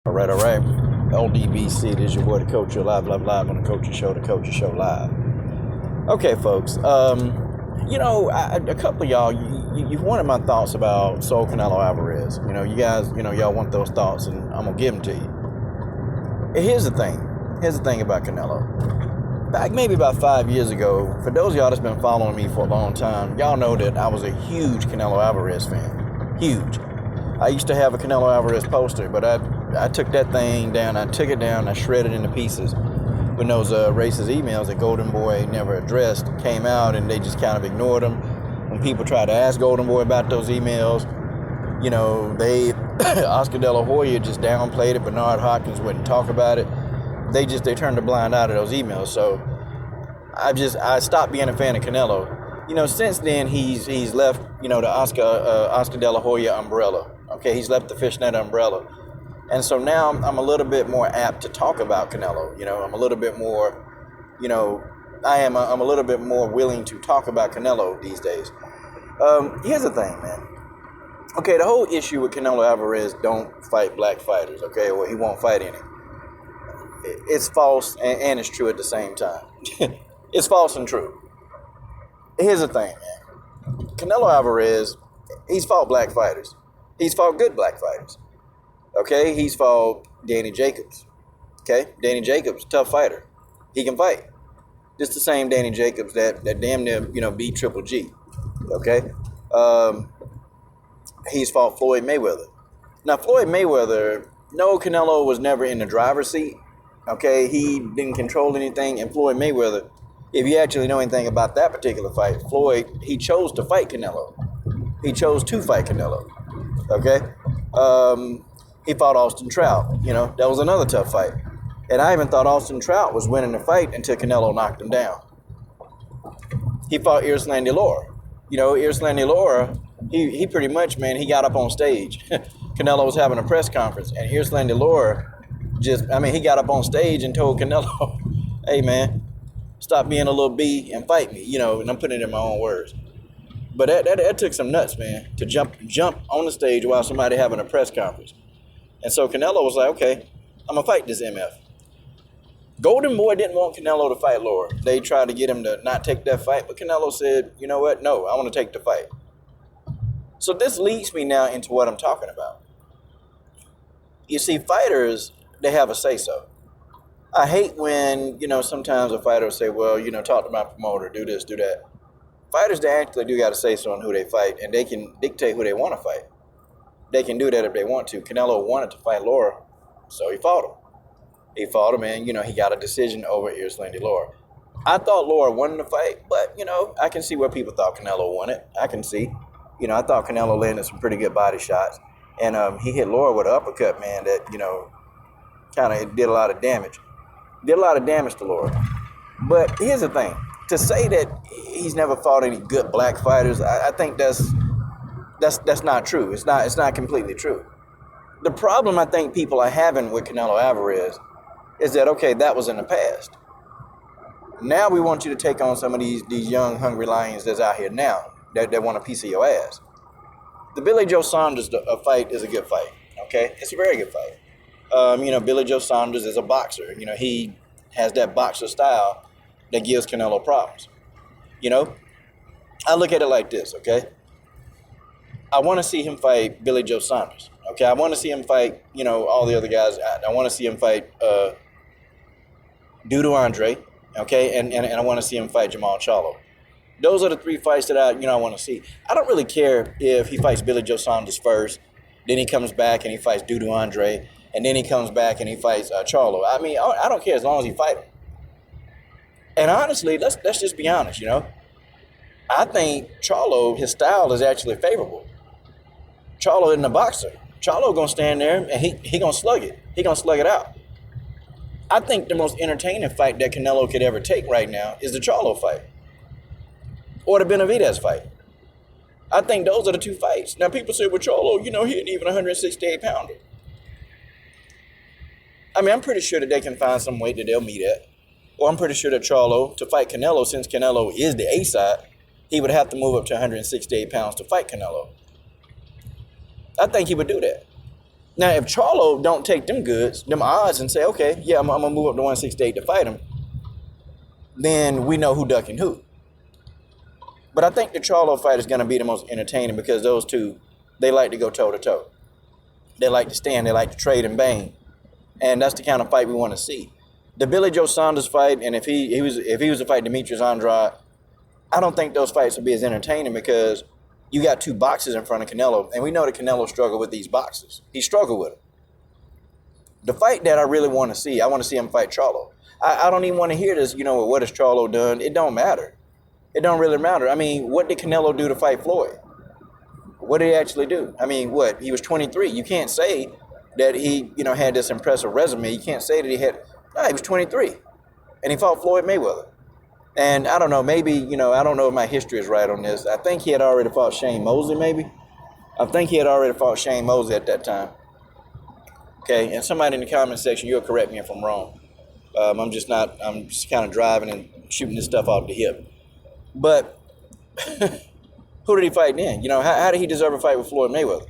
All right. LDBC, this is your boy, the Coach Your Live on the Coach Your Show, the Coach Your Show Live. Okay, folks. A couple of y'all, you wanted my thoughts about Soul Canelo Alvarez. You guys, y'all want those thoughts, and I'm gonna give them to you. Here's the thing about Canelo. Back maybe about 5 years ago, for those of y'all that's been following me for a long time, y'all know that I was a huge Canelo Alvarez fan. Huge. I used to have a Canelo Alvarez poster, but I took that thing down. I shredded it into pieces when those racist emails that Golden Boy never addressed came out, and they just kind of ignored them. When people tried to ask Golden Boy about those emails, they Oscar De La Hoya just downplayed it. Bernard Hopkins wouldn't talk about it. They turned a blind eye to those emails. So I stopped being a fan of Canelo. Since then he's left the Oscar De La Hoya umbrella. Okay, he's left the fishnet umbrella. And so now I'm a little bit more apt to talk about Canelo. I'm a little bit more, I'm a little bit more willing to talk about Canelo these days. Here's the thing, man. Okay, the whole issue with Canelo Alvarez, don't fight black fighters, okay? Well, he won't fight any. It's false and it's true at the same time. It's false and true. Here's the thing, man. Canelo Alvarez, he's fought black fighters. He's fought good black fighters. Okay, he's fought Danny Jacobs. Okay, Danny Jacobs, tough fighter. He can fight. Just the same Danny Jacobs that damn near, beat Triple G. Okay, he's fought Floyd Mayweather. Now, Floyd Mayweather, no, Canelo was never in the driver's seat. Okay, he didn't control anything. And Floyd Mayweather, if you actually know anything about that particular fight, Floyd, he chose to fight Canelo. He chose to fight Canelo. Okay, he fought Austin Trout. That was another tough fight. And I even thought Austin Trout was winning the fight until Canelo knocked him down. He fought Erislandy Lara. Erislandy Lara, he pretty much, man, he got up on stage. Canelo was having a press conference, and Erislandy Lara he got up on stage and told Canelo, hey, man, stop being a little B and fight me, and I'm putting it in my own words. But that took some nuts, man, to jump on the stage while somebody having a press conference. And so Canelo was like, okay, I'm going to fight this MF. Golden Boy didn't want Canelo to fight Lara. They tried to get him to not take that fight, but Canelo said, you know what? No, I want to take the fight. So this leads me now into what I'm talking about. You see, fighters, they have a say-so. I hate when, sometimes a fighter will say, well, talk to my promoter, do this, do that. Fighters, they actually do got a say-so on who they fight, and they can dictate who they want to fight. They can do that if they want to. Canelo wanted to fight Lara, so he fought him. And, he got a decision over Erislandy Lara. I thought Lara won the fight, but, I can see where people thought Canelo won it. I can see. I thought Canelo landed some pretty good body shots. And he hit Lara with an uppercut, man, that, kind of did a lot of damage. Did a lot of damage to Lara. But here's the thing. To say that he's never fought any good black fighters, I think that's not true. It's not completely true. The problem I think people are having with Canelo Alvarez is that, okay, that was in the past. Now we want you to take on some of these young, hungry lions that's out here now that want a piece of your ass. The Billy Joe Saunders fight is a good fight, okay? It's a very good fight. Billy Joe Saunders is a boxer. He has that boxer style that gives Canelo problems. I look at it like this, okay? I want to see him fight Billy Joe Saunders, okay? I want to see him fight, all the other guys. I want to see him fight Dudu Andre, okay? And I want to see him fight Jamal Charlo. Those are the three fights that I want to see. I don't really care if he fights Billy Joe Saunders first, then he comes back and he fights Dudu Andre, and then he comes back and he fights Charlo. I don't care as long as he fights him. And honestly, let's just be honest, I think Charlo, his style is actually favorable. Charlo isn't a boxer. Charlo gonna stand there and he gonna slug it. He gonna slug it out. I think the most entertaining fight that Canelo could ever take right now is the Charlo fight. Or the Benavidez fight. I think those are the two fights. Now people say, well, Charlo, he ain't even a 168 pounder. I'm pretty sure that they can find some weight that they'll meet at. Or I'm pretty sure that Charlo, to fight Canelo, since Canelo is the A side, he would have to move up to 168 pounds to fight Canelo. I think he would do that. Now, if Charlo don't take them goods, them odds, and say, okay, yeah, I'm gonna move up to 168 to fight him, then we know who ducking who. But I think the Charlo fight is gonna be the most entertaining because those two, they like to go toe to toe. They like to stand, they like to trade and bang, and that's the kind of fight we want to see. The Billy Joe Saunders fight, and if he was to fight Demetrius Andrade, I don't think those fights would be as entertaining because you got two boxes in front of Canelo, and we know that Canelo struggled with these boxes. He struggled with them. The fight that I really want to see, I want to see him fight Charlo. I don't even want to hear this, what has Charlo done? It don't matter. It don't really matter. I mean, what did Canelo do to fight Floyd? What did he actually do? I mean, what? He was 23. You can't say that he, had this impressive resume. You can't say that he was 23. And he fought Floyd Mayweather. And I don't know, maybe, I don't know if my history is right on this. I think he had already fought Shane Mosley, maybe. I think he had already fought Shane Mosley at that time. Okay, and somebody in the comment section, you'll correct me if I'm wrong. I'm just kind of driving and shooting this stuff off the hip. But who did he fight then? How did he deserve a fight with Floyd Mayweather?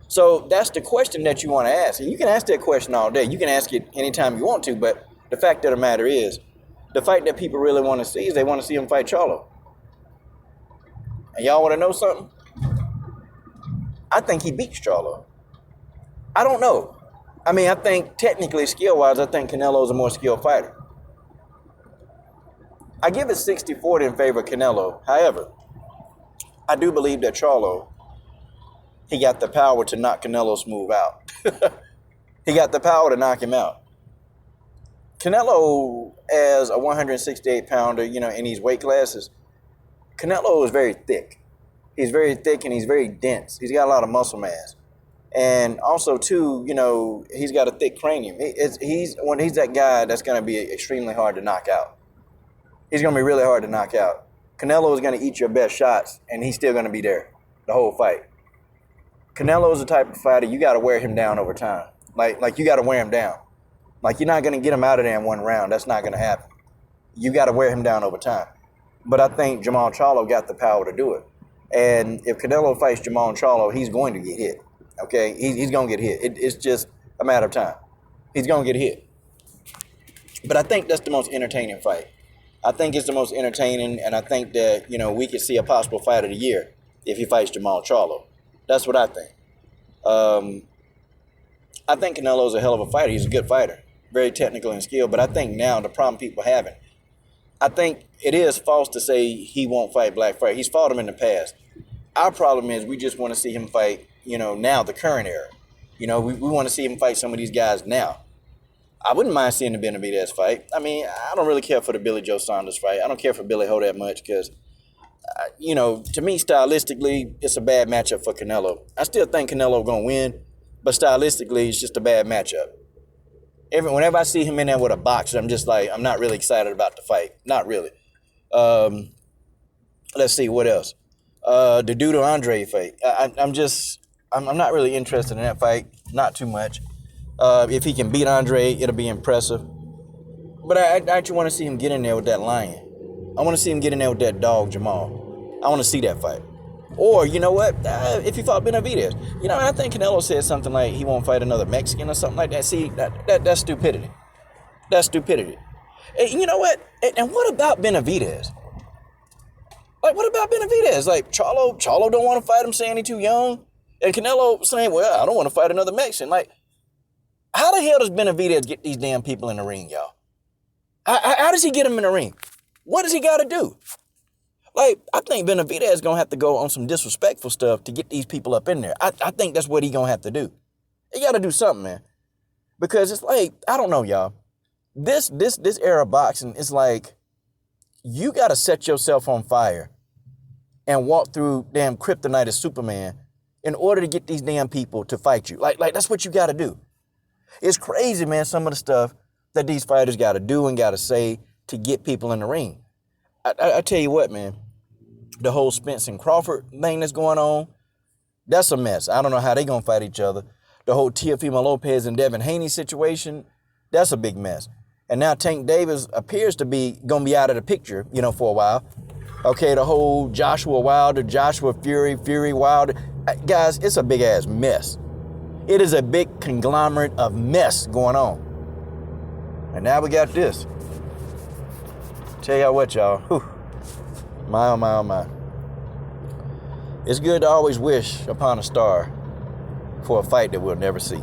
So that's the question that you want to ask. And you can ask that question all day. You can ask it anytime you want to, but the fact of the matter is, the fight that people really want to see is they want to see him fight Charlo. And y'all want to know something? I think he beats Charlo. I don't know. I mean, I think technically, skill-wise, I think Canelo's a more skilled fighter. I give it 60-40 in favor of Canelo. However, I do believe that Charlo, he got the power to knock Canelo smooth out. He got the power to knock him out. Canelo, as a 168-pounder, in these weight classes, Canelo is very thick. He's very thick and he's very dense. He's got a lot of muscle mass. And also, too, he's got a thick cranium. He's that guy that's going to be extremely hard to knock out. He's going to be really hard to knock out. Canelo is going to eat your best shots, and he's still going to be there the whole fight. Canelo is the type of fighter you got to wear him down over time. Like you got to wear him down. Like, you're not going to get him out of there in one round. That's not going to happen. You got to wear him down over time. But I think Jamal Charlo got the power to do it. And if Canelo fights Jamal Charlo, he's going to get hit. Okay? He's going to get hit. It's just a matter of time. He's going to get hit. But I think that's the most entertaining fight. I think it's the most entertaining, and I think that, we could see a possible fight of the year if he fights Jamal Charlo. That's what I think. I think Canelo's a hell of a fighter. He's a good fighter. Very technical and skilled. But I think now the problem people having, I think it is false to say he won't fight Black Friday. He's fought him in the past. Our problem is we just want to see him fight, now, the current era. We want to see him fight some of these guys now. I wouldn't mind seeing the Benavidez fight. I mean, I don't really care for the Billy Joe Saunders fight. I don't care for Billy Ho that much because, to me, stylistically, it's a bad matchup for Canelo. I still think Canelo going to win, but stylistically, it's just a bad matchup. Whenever I see him in there with a boxer, I'm just like, I'm not really excited about the fight. Not really. Let's see, what else? The Duda Andre fight. I'm not really interested in that fight. Not too much. If he can beat Andre, it'll be impressive. But I actually want to see him get in there with that lion. I want to see him get in there with that dog, Jamal. I want to see that fight. Or, you know what? If he fought Benavidez. I think Canelo said something like he won't fight another Mexican or something like that. See, that's stupidity. That's stupidity. And you know what? And what about Benavidez? Like, what about Benavidez? Like, Charlo don't want to fight him, saying he's too young. And Canelo saying, well, I don't want to fight another Mexican. Like, how the hell does Benavidez get these damn people in the ring, y'all? How does he get them in the ring? What does he got to do? Like, I think Benavidez is going to have to go on some disrespectful stuff to get these people up in there. I think that's what he's going to have to do. He got to do something, man. Because it's like, I don't know, y'all. This era of boxing is like, you got to set yourself on fire and walk through damn kryptonite as Superman in order to get these damn people to fight you. Like that's what you got to do. It's crazy, man, some of the stuff that these fighters got to do and got to say to get people in the ring. I tell you what, man, the whole Spence and Crawford thing that's going on, that's a mess. I don't know how they going to fight each other. The whole Teofimo Lopez and Devin Haney situation, that's a big mess. And now Tank Davis appears to be going to be out of the picture, for a while. Okay, the whole Joshua Wilder, Joshua Fury Wilder. Guys, it's a big-ass mess. It is a big conglomerate of mess going on. And now we got this. Tell y'all what, y'all. Whew. My, oh my, oh my. It's good to always wish upon a star for a fight that we'll never see.